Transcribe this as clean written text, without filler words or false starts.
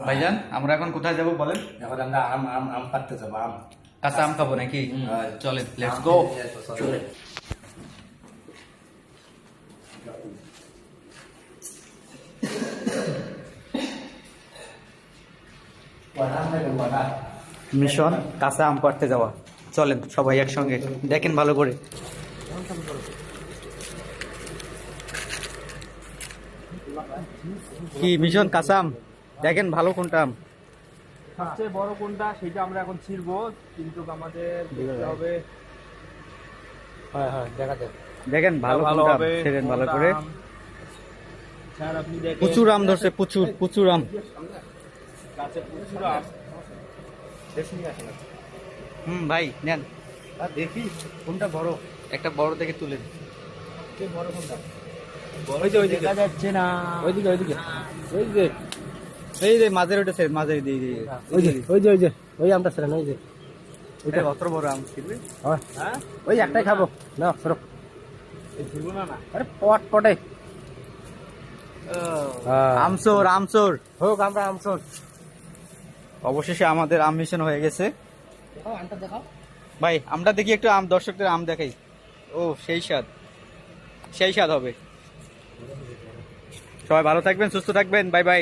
ভাইজান আমরা এখন কোথায় যাব বলেন? এখন আমরা আম আম আম পাড়তে যাবো। আম কাঁচা আম খাবো নাকি? চলেন, লেটস গো। চলে। মিশন কাঁচা আম পাড়তে যাওয়া। চলেন সবাই একসঙ্গে, দেখেন ভালো করে। কি মিশন কাঁচা আম, দেখেন ভালো কোনটা আম। সবচেয়ে বড় কোনটা সেটা আমরা এখন ছিড়বো, কিন্তু আমাদের দেখতে হবে। হ্যাঁ দেখা যাক। দেখেন ভালো ভালো কোনটা আম, হবে ছেড়েন ভালো কোনটা করে। আম। স্যার আপনি দেখেন প্রচুর আম ধরছে, প্রচুর প্রচুর আম। গাছে প্রচুর আম। ভাই নেন, দেখি কোনটা বড়। একটা বড় থেকে তুলেন। বড় কোনটা? ওইদিকে দেখা যাচ্ছে না। ওইদিকে ওই যে এই যে মাঝের উঠেছে, মাঝের দিয়ে ওই আমটা ছিল না, ওই যে ওইটা অত বড় আম ছিলবে। হ্যাঁ ওই একটাই খাবো না সরো। ছিড়বো না। আরে পটে আমচোর আমচোর। হোক, আমরা আমসর। অবশেষে আমাদের আম মিশন হয়ে গেছে। আমটা দেখাও ভাই আমরা দেখি একটু আম, দর্শকদের আম দেখাই। ও সেই স্বাদ, সেই স্বাদ হবে। সবাই ভালো থাকবেন, সুস্থ থাকবেন, বাই বাই।